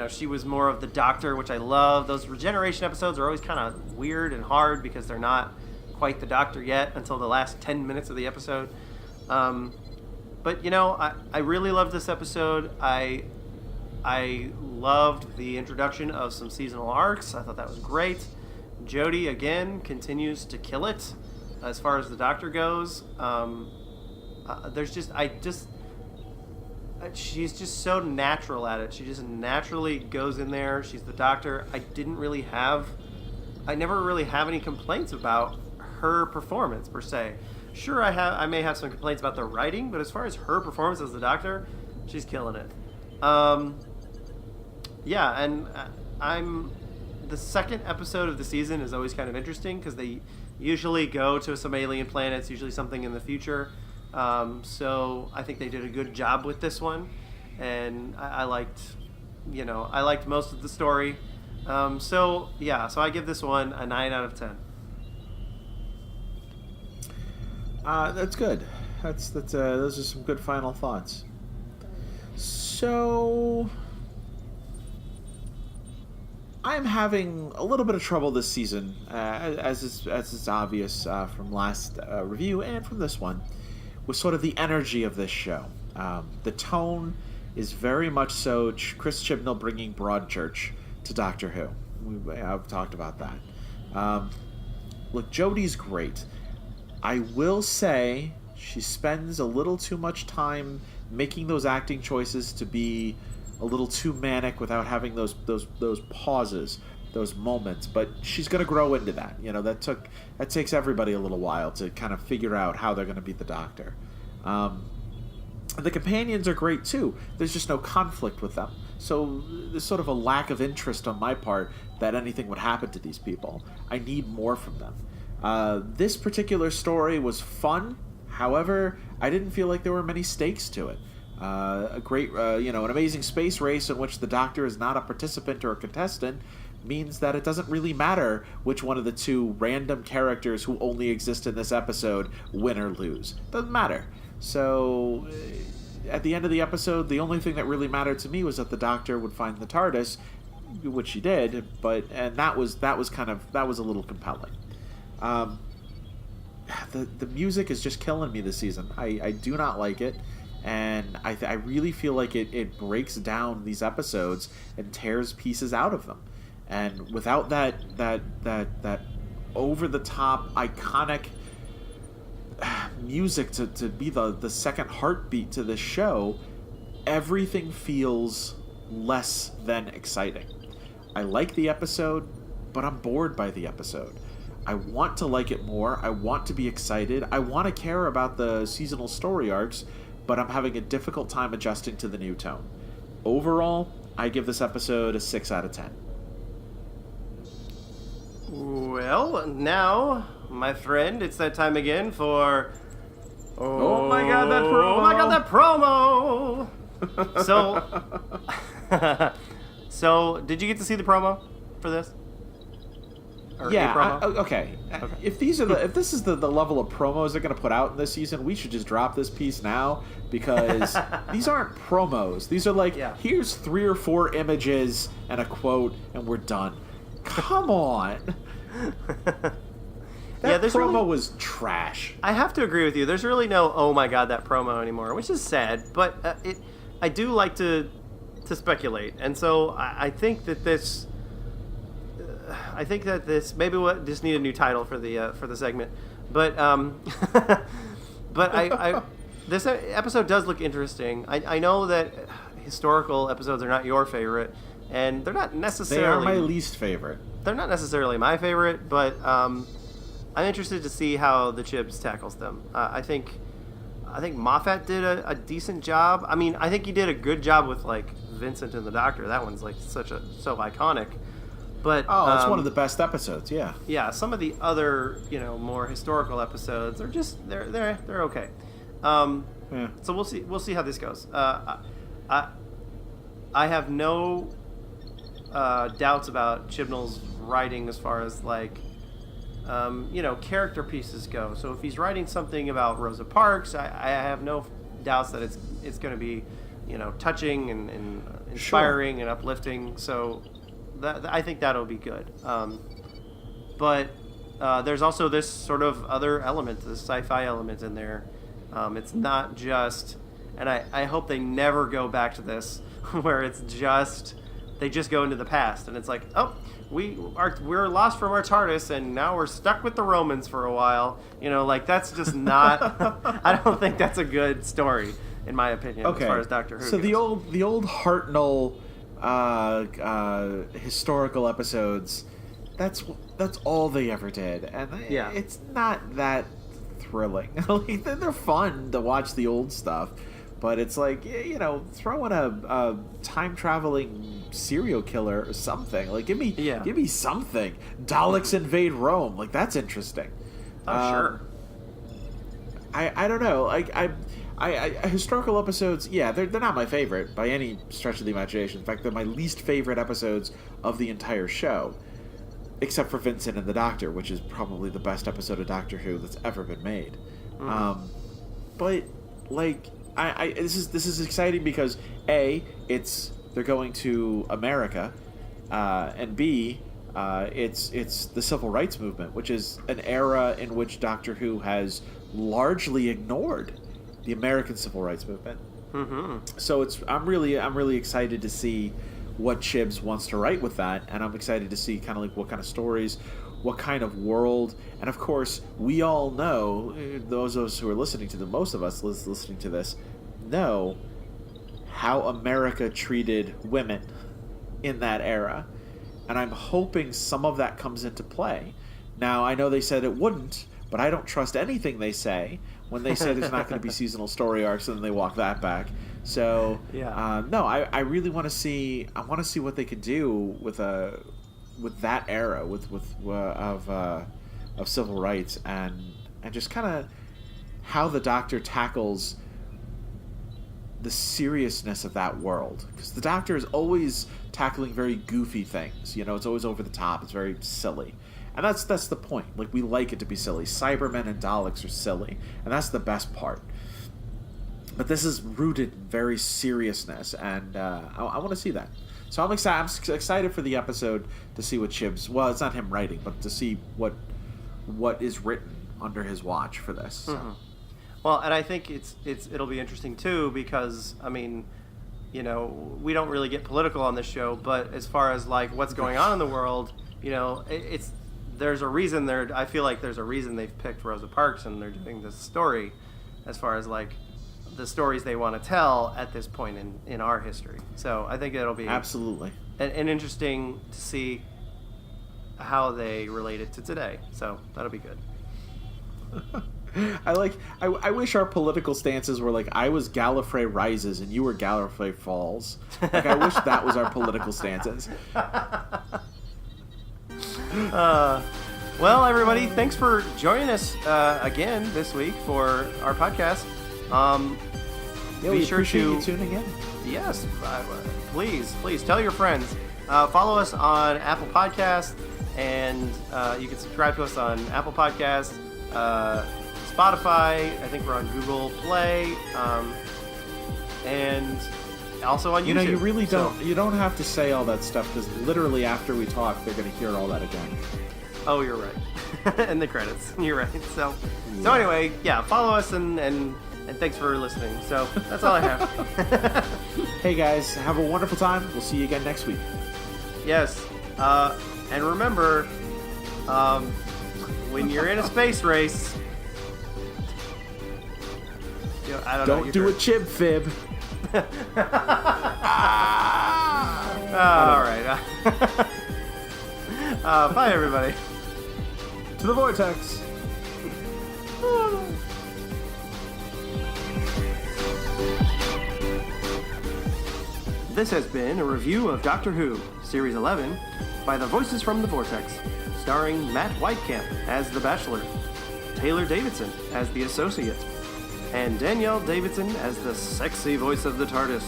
She was more of the Doctor, which I love. Those regeneration episodes are always kind of weird and hard because they're not quite the Doctor yet until the last 10 minutes of the episode. But I really loved this episode. I loved the introduction of some seasonal arcs. I thought that was great. Jodie again continues to kill it as far as the Doctor goes. She's just so natural at it. She just naturally goes in there. She's the Doctor. I never really have any complaints about her performance per se. Sure, I may have some complaints about the writing, but as far as her performance as the Doctor, she's killing it. Yeah, and the second episode of the season is always kind of interesting because they usually go to some alien planets, usually something in the future. So I think they did a good job with this one, and I liked most of the story. So I give this one a 9 out of 10. That's good. Those are some good final thoughts. So I'm having a little bit of trouble this season, as is obvious from last review and from this one, with sort of the energy of this show. The tone is very much so Chris Chibnall bringing Broadchurch to Doctor Who. I've talked about that. Look, Jodie's great. I will say she spends a little too much time making those acting choices to be a little too manic without having those pauses, those moments. But she's going to grow into that. You know, that takes everybody a little while to kind of figure out how they're going to be the Doctor. The companions are great too. There's just no conflict with them. So there's sort of a lack of interest on my part that anything would happen to these people. I need more from them. This particular story was fun. However, I didn't feel like there were many stakes to it. An amazing space race in which the Doctor is not a participant or a contestant means that it doesn't really matter which one of the two random characters who only exist in this episode win or lose. Doesn't matter. So, at the end of the episode, the only thing that really mattered to me was that the Doctor would find the Tardis, which she did, and that was a little compelling. The music is just killing me this season. I do not like it, and I really feel like it breaks down these episodes and tears pieces out of them. And without that over the top iconic music to be the second heartbeat to this show, everything feels less than exciting. I like the episode, but I'm bored by the episode. I want to like it more. I want to be excited. I want to care about the seasonal story arcs, but I'm having a difficult time adjusting to the new tone. Overall, I give this episode a 6 out of 10. Well, now, my friend, it's that time again for... Oh my god, that promo! Oh my god, that promo! So, did you get to see the promo for this? Or yeah. Okay. If this is the level of promos they're going to put out in this season, we should just drop this piece now, because these aren't promos. These are like, here's 3 or 4 images and a quote, and we're done. Come on. That promo was trash. I have to agree with you. There's really no oh my god that promo anymore, which is sad. But I do like to speculate, and so I think that this. Maybe we'll just need a new title for the segment, but this episode does look interesting. I know that historical episodes are not your favorite, and they're not necessarily. They are my least favorite. They're not necessarily my favorite, but I'm interested to see how the Chibs tackles them. I think Moffat did a decent job. I mean, I think he did a good job with like Vincent and the Doctor. That one's like so iconic. But it's one of the best episodes. Yeah. Yeah. Some of the other more historical episodes are just they're okay. So we'll see how this goes. I have no doubts about Chibnall's writing as far as like character pieces go. So if he's writing something about Rosa Parks, I have no doubts that it's going to be touching and inspiring and uplifting. So I think that'll be good. But there's also this sort of other element, this sci-fi element in there. It's not just, and I hope they never go back to this, where it's just they just go into the past and it's like, oh, we're lost from our Tardis and now we're stuck with the Romans for a while. Like that's just not. I don't think that's a good story in my opinion as far as Doctor Who. So goes. the old Hartnell historical episodes, that's all they ever did, and it's not that thrilling. Like, they're fun to watch the old stuff, but it's like, throw in a time traveling serial killer or something. Like, give me something. Daleks invade Rome. Like, that's interesting. Sure. I don't know. Like, I historical episodes, they're not my favorite by any stretch of the imagination. In fact, they're my least favorite episodes of the entire show, except for Vincent and the Doctor, which is probably the best episode of Doctor Who that's ever been made. But like, this is exciting because A, they're going to America, and B, it's the civil rights movement, which is an era in which Doctor Who has largely ignored the American civil rights movement. So I'm really excited to see what Chibbs wants to write with that, and I'm excited to see kind of like what kind of stories, what kind of world, and of course we all know, those of us who are listening to most of us listening to this know how America treated women in that era, and I'm hoping some of that comes into play. Now, I know they said it wouldn't, but I don't trust anything they say when they say there's not going to be seasonal story arcs, and then they walk that back. So, no, I really want to see. I want to see what they could do with that era of civil rights, and just kind of how the Doctor tackles the seriousness of that world, because the Doctor is always tackling very goofy things. It's always over the top. It's very silly. And that's the point. Like, we like it to be silly. Cybermen and Daleks are silly, and that's the best part. But this is rooted in very seriousness, and I want to see that. So I'm excited for the episode to see what Chibbs. Well, it's not him writing, but to see what is written under his watch for this. So. Well, and I think it'll be interesting too, because I mean, we don't really get political on this show, but as far as like what's going on in the world, there's a reason I feel like there's a reason they've picked Rosa Parks and they're doing this story, as far as like the stories they want to tell at this point in our history. So I think it'll be absolutely an interesting to see how they relate it to today. So that'll be good. I wish our political stances were like, I was Gallifrey Rises and you were Gallifrey Falls. Like, I wish that was our political stances. Well, everybody, thanks for joining us again this week for our podcast. Be sure to tuning in. Yes, please tell your friends. Follow us on Apple Podcasts, and you can subscribe to us on Apple Podcasts, Spotify. I think we're on Google Play, and also on YouTube. You really don't. You don't have to say all that stuff, because literally after we talk, they're going to hear all that again. Oh, you're right. And the credits. You're right. So anyway, follow us and thanks for listening. So that's all I have. Hey guys, have a wonderful time. We'll see you again next week. Yes. And remember, when you're in a space race, don't do a chib fib. All right. Bye, everybody. To the Vortex. This has been a review of Doctor Who, Series 11, by the Voices from the Vortex, starring Matt Whitecamp as the Bachelor, Taylor Davidson as the Associate, and Danielle Davidson as the sexy voice of the Tardis.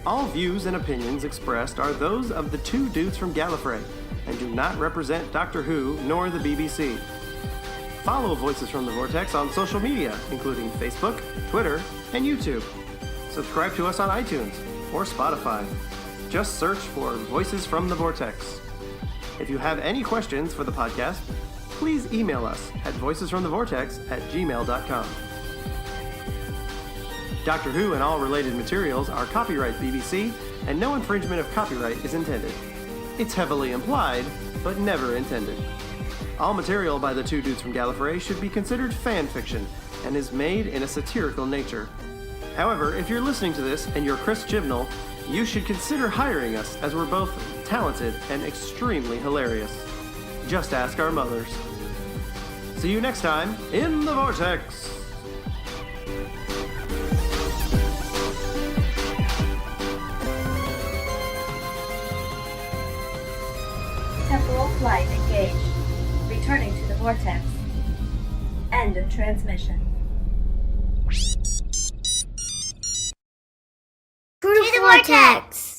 All views and opinions expressed are those of the two dudes from Gallifrey, and do not represent Doctor Who nor the BBC. Follow Voices from the Vortex on social media, including Facebook, Twitter, and YouTube. Subscribe to us on iTunes or Spotify. Just search for Voices from the Vortex. If you have any questions for the podcast, please email us at voicesfromthevortex@gmail.com. Doctor Who and all related materials are copyright BBC, and no infringement of copyright is intended. It's heavily implied, but never intended. All material by the two dudes from Gallifrey should be considered fan fiction and is made in a satirical nature. However, if you're listening to this and you're Chris Chibnall, you should consider hiring us, as we're both talented and extremely hilarious. Just ask our mothers. See you next time in the Vortex! Temporal flight engaged. Returning to the Vortex. End of transmission. To the Vortex!